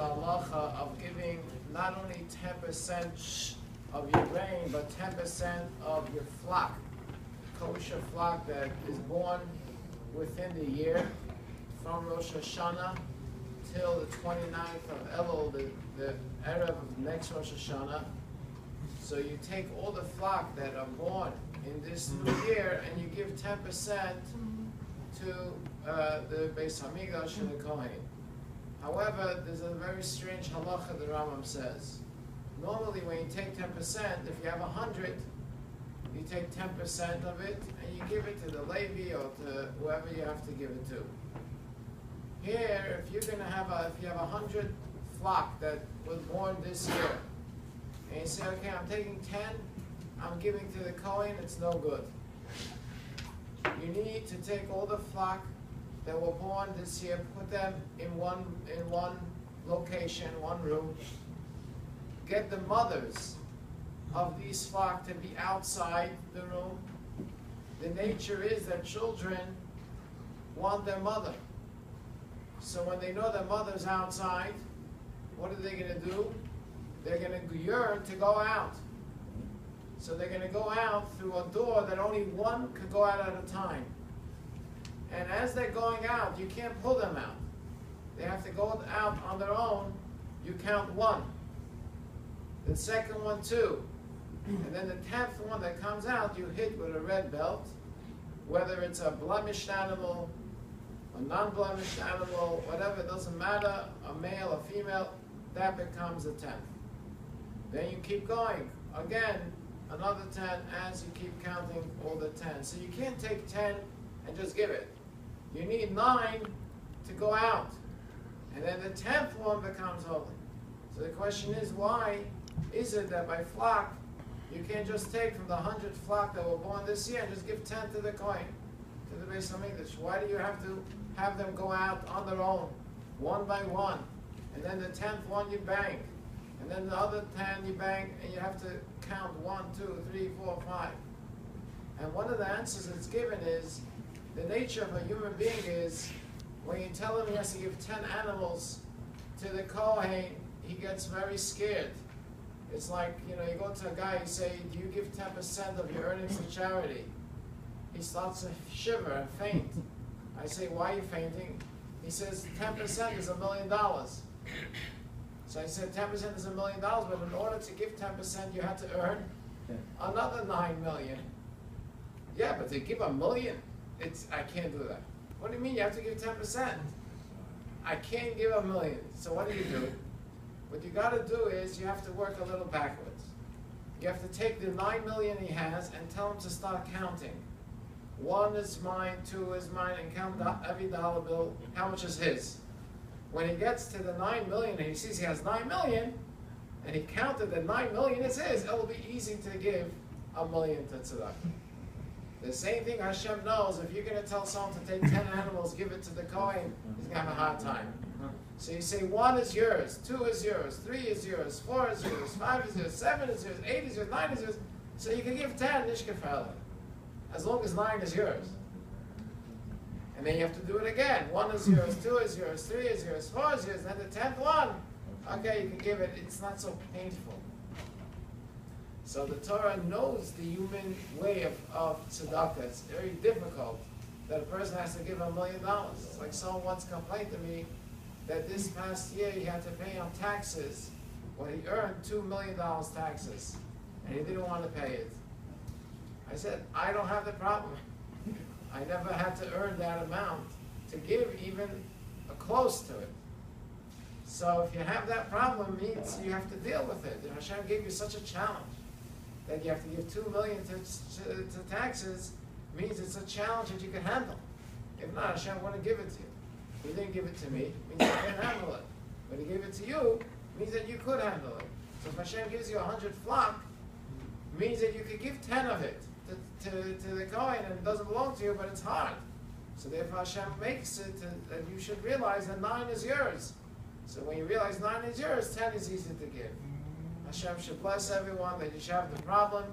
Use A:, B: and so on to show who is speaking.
A: halacha of giving not only 10% of your grain, but 10% of your flock, kosher flock that is born within the year, from Rosh Hashanah till the 29th of Elul, the Erev of next Rosh Hashanah. So you take all the flock that are born in this new year and you give 10% to the Beis Hamikdash and the Kohen. However, there's a very strange halacha the Rambam says. Normally when you take 10%, if you have 100, you take 10% of it and you give it to the Levi or to whoever you have to give it to. Here, if you have 100 flock that was born this year, and you say, okay, I'm taking 10, I'm giving to the Kohen, it's no good. You need to take all the flock that were born this year, put them in one location, one room, get the mothers of these flock to be outside the room. The nature is that children want their mother. So when they know their mother's outside, what are they going to do? They're going to yearn to go out. So they're going to go out through a door that only one could go out at a time. And as they're going out, you can't pull them out. They have to go out on their own. You count one. The second one, two. And then the 10th one that comes out, you hit with a red belt, whether it's a blemished animal, a non-blemished animal, whatever, it doesn't matter, a male, a female, that becomes a 10th. Then you keep going. Again, another 10 as you keep counting all the 10. So you can't take 10 and just give it. You need 9 to go out. And then the 10th one becomes holy. So the question is, why is it that by flock, you can't just take from the 100 flock that were born this year and just give 10 to the Kohen, to the Beis Hamikdash? Why do you have to have them go out on their own, one by one? And then the 10th one you bank. And then the other 10 you bank, and you have to count 1, 2, 3, 4, 5. And one of the answers that's given is, the nature of a human being is, when you tell him he has to give 10 animals to the Kohen, he gets very scared. It's like, you go to a guy, you say, do you give 10% of your earnings to charity? He starts to shiver and faint. I say, why are you fainting? He says, 10% is $1 million. So I said, 10% is $1 million, but in order to give 10%, you have to earn another 9 million. Yeah, but to give $1 million, I can't do that. What do you mean you have to give 10%? I can't give $1 million. So what do? What you got to do is you have to work a little backwards. You have to take the 9 million he has and tell him to start counting. 1 is mine, 2 is mine, and count every dollar bill. How much is his? When he gets to the 9 million and he sees he has 9 million, and he counted that 9 million is his, it will be easy to give $1 million to tzedakah. The same thing Hashem knows. If you're going to tell someone to take 10 animals, give it to the Kohen, he's going to have a hard time. So you say 1 is yours, 2 is yours, 3 is yours, 4 is yours, 5 is yours, 7 is yours, 8 is yours, 9 is yours. So you can give 10, nishkefel, as long as 9 is yours. And then you have to do it again. 1 is yours, 2 is yours, 3 is yours, 4 is yours, and then the 10th one, okay, you can give it. It's not so painful. So the Torah knows the human way of tzedakah. It's very difficult that a person has to give $1 million. It's like someone once complained to me that this past year he had to pay on taxes. Well, he earned $2 million taxes, and he didn't want to pay it. I said, I don't have the problem. I never had to earn that amount to give even close to it. So if you have that problem, it means you have to deal with it. And Hashem gave you such a challenge that you have to give $2 million to taxes, means it's a challenge that you can handle. If not, Hashem wouldn't give it to you. He didn't give it to me, means I can't handle it. But he gave it to you, means that you could handle it. So if Hashem gives you 100 flock, means that you could give 10 of it to the Kohen, and it doesn't belong to you, but it's hard. So therefore Hashem makes it that you should realize that 9 is yours. So when you realize 9 is yours, 10 is easy to give. Hashem should bless everyone, that you should have the problem